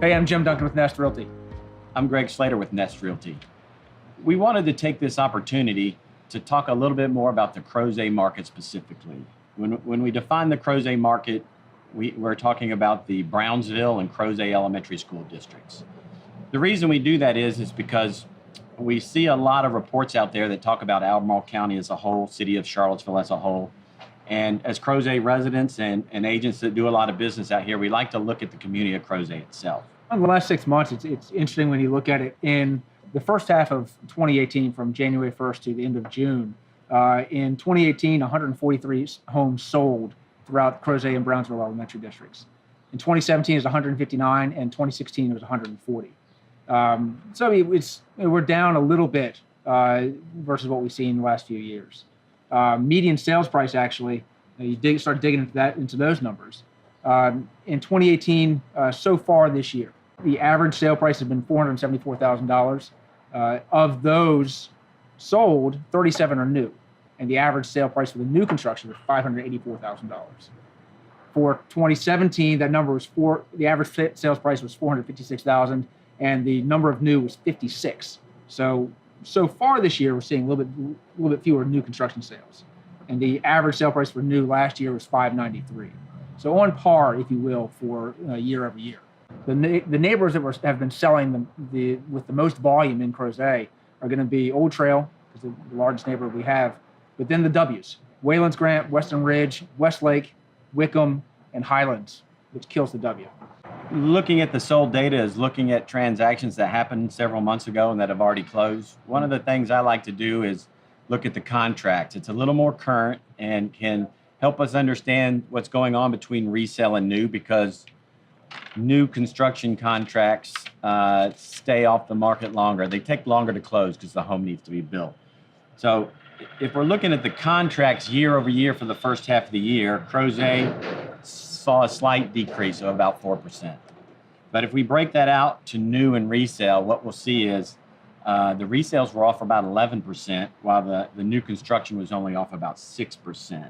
Hey, I'm Jim Duncan with Nest Realty. I'm Greg Slater with Nest Realty. We wanted to take this opportunity to talk a little bit more about the Crozet market specifically. When we define the Crozet market, we're talking about the Brownsville and Crozet elementary school districts. The reason we do that is because we see a lot of reports out there that talk about Albemarle County as a whole, city of Charlottesville as a whole. And as Crozet residents and agents that do a lot of business out here, we like to look at the community of Crozet itself. In the last 6 months, it's interesting when you look at it. In the first half of 2018, from January 1st to the end of June, in 2018, 143 homes sold throughout Crozet and Brownsville elementary districts. In 2017, it was 159, and 2016, it was 140. So we're down a little bit versus what we've seen in the last few years. Median sales price, actually, start digging into those numbers. In 2018, so far this year, the average sale price has been $474,000. Of those sold, 37 are new, and the average sale price for the new construction was $584,000. For 2017, that number was the average sales price was $456,000, and the number of new was 56. So far this year, we're seeing a little bit fewer new construction sales, and the average sale price for new last year was $593. So on par, if you will, for year over year. The neighborhoods that have been selling with the most volume in Crozet are going to be Old Trail, is the largest neighborhood we have, but then the W's: Waylands Grant, Western Ridge, Westlake, Wickham, and Highlands, which kills the W. Looking at the sold data is looking at transactions that happened several months ago and that have already closed. One of the things I like to do is look at the contracts. It's a little more current and can help us understand what's going on between resale and new, because new construction contracts stay off the market longer. They take longer to close because the home needs to be built. So if we're looking at the contracts year over year for the first half of the year, Crozet saw a slight decrease of about 4%. But if we break that out to new and resale, what we'll see is the resales were off about 11%, while the new construction was only off about 6%.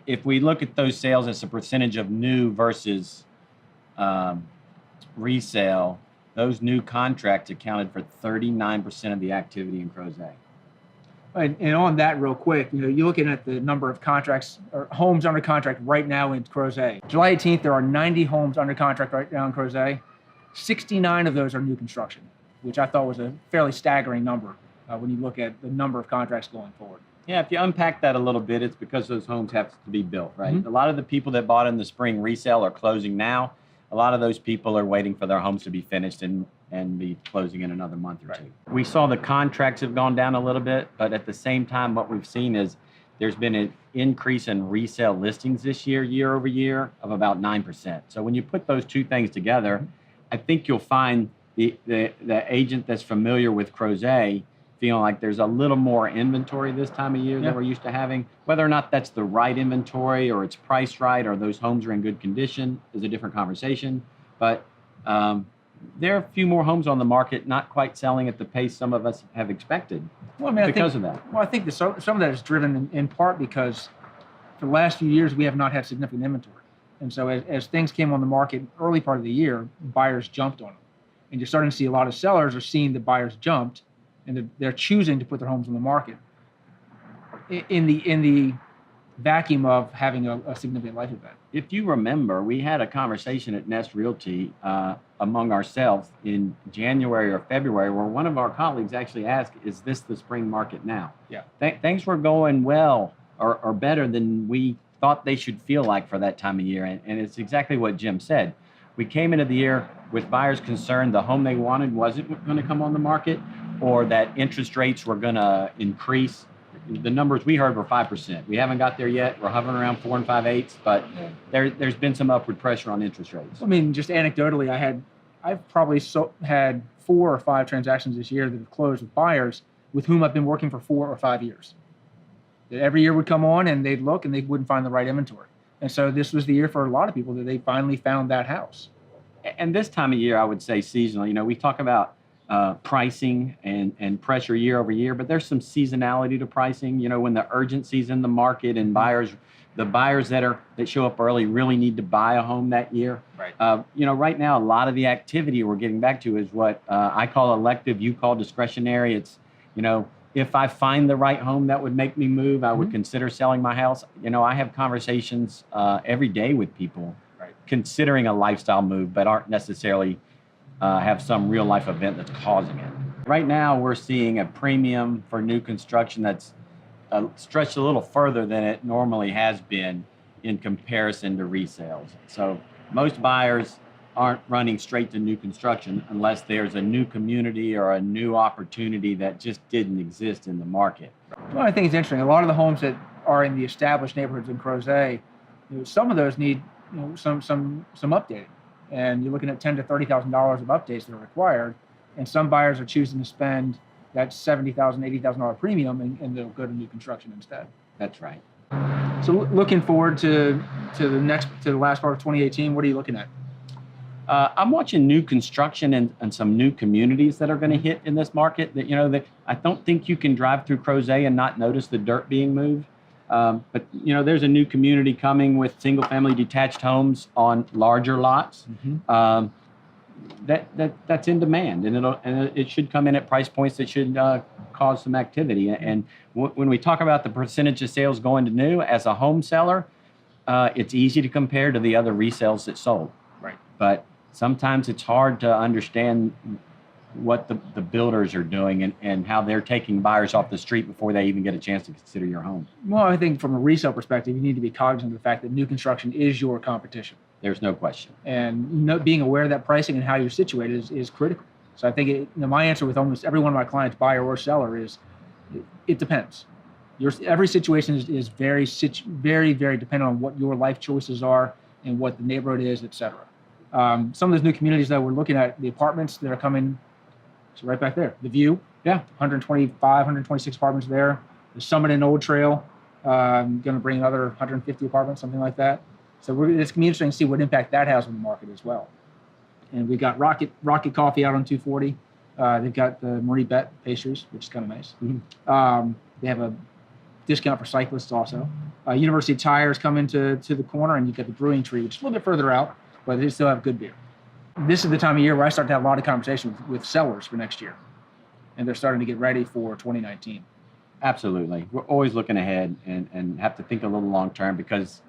If we look at those sales as a percentage of new versus resale, those new contracts accounted for 39% of the activity in Crozet. And on that, real quick, you're looking at the number of contracts or homes under contract right now in Crozet. July 18th, there are 90 homes under contract right now in Crozet. 69 of those are new construction, which I thought was a fairly staggering number when you look at the number of contracts going forward. Yeah, if you unpack that a little bit, it's because those homes have to be built, right? Mm-hmm. A lot of the people that bought in the spring resale are closing now. A lot of those people are waiting for their homes to be finished and be closing in another month or two. We saw the contracts have gone down a little bit, but at the same time, what we've seen is there's been an increase in resale listings this year over year, of about 9%. So when you put those two things together, I think you'll find the agent that's familiar with Crozet feeling like there's a little more inventory this time of year than we're used to having. Whether or not that's the right inventory or it's priced right or those homes are in good condition is a different conversation. But there are a few more homes on the market not quite selling at the pace some of us have expected because of that. Well, I think some of that is driven in part because for the last few years we have not had significant inventory. And so as things came on the market early part of the year, buyers jumped on them. And you're starting to see a lot of sellers are seeing the buyers jumped, and they're choosing to put their homes on the market in the vacuum of having a significant life event. If you remember, we had a conversation at Nest Realty among ourselves in January or February where one of our colleagues actually asked, is this the spring market now? Yeah. Things were going well or better than we thought they should feel like for that time of year. And it's exactly what Jim said. We came into the year with buyers concerned the home they wanted wasn't going to come on the market, or that interest rates were going to increase. The numbers we heard were 5%. We haven't got there yet. We're hovering around 4 5/8, but there's been some upward pressure on interest rates. I mean, just anecdotally, I've probably had 4 or 5 transactions this year that have closed with buyers with whom I've been working for 4 or 5 years. Every year would come on and they'd look and they wouldn't find the right inventory. And so this was the year for a lot of people that they finally found that house. And this time of year, I would say seasonal. We talk about pricing and pressure year over year, but there's some seasonality to pricing. When the urgency's in the market and buyers the buyers that show up early really need to buy a home that year. Right. Right now, a lot of the activity we're getting back to is what I call elective, you call discretionary. It's, if I find the right home that would make me move, I would consider selling my house. I have conversations every day with people considering a lifestyle move, but aren't necessarily have some real life event that's causing it. Right now, we're seeing a premium for new construction that's stretched a little further than it normally has been in comparison to resales. So most buyers aren't running straight to new construction unless there's a new community or a new opportunity that just didn't exist in the market. Well, I think it's interesting. A lot of the homes that are in the established neighborhoods in Crozet, some of those need some updating, and you're looking at $10,000 to $30,000 of updates that are required, and some buyers are choosing to spend that $70,000, $80,000 premium, and they'll go to new construction instead. That's right. So looking forward to the last part of 2018, what are you looking at? I'm watching new construction and some new communities that are going to hit in this market. That I don't think you can drive through Crozet and not notice the dirt being moved. But there's a new community coming with single-family detached homes on larger lots. That's in demand, and it should come in at price points that should cause some activity. And when we talk about the percentage of sales going to new as a home seller, it's easy to compare to the other resales that sold. Right. But sometimes it's hard to understand what the builders are doing and how they're taking buyers off the street before they even get a chance to consider your home. Well, I think from a resale perspective, you need to be cognizant of the fact that new construction is your competition. There's no question. And being aware of that pricing and how you're situated is critical. So I think my answer with almost every one of my clients, buyer or seller, is it depends. Every situation is very, very dependent on what your life choices are and what the neighborhood is, et cetera. Some of those new communities that we're looking at, the apartments that are coming, so right back there, the View, 125, 126 apartments there. The Summit and Old Trail, going to bring another 150 apartments, something like that. So it's going to be interesting to see what impact that has on the market as well. And we got Rocket Coffee out on 240. They've got the Marie Bet pastries, which is kind of nice. They have a discount for cyclists also. University Tires come into the corner, and you've got the Brewing Tree, which is a little bit further out, but they still have good beer. This is the time of year where I start to have a lot of conversations with sellers for next year, and they're starting to get ready for 2019. Absolutely. We're always looking ahead and have to think a little long term, because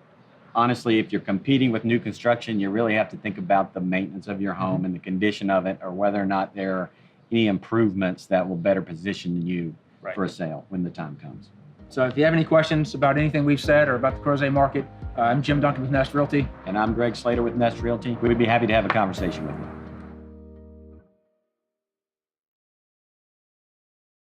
honestly, if you're competing with new construction, you really have to think about the maintenance of your home and the condition of it, or whether or not there are any improvements that will better position you for a sale when the time comes. So if you have any questions about anything we've said or about the Crozet market, I'm Jim Duncan with Nest Realty. And I'm Greg Slater with Nest Realty. We'd be happy to have a conversation with you.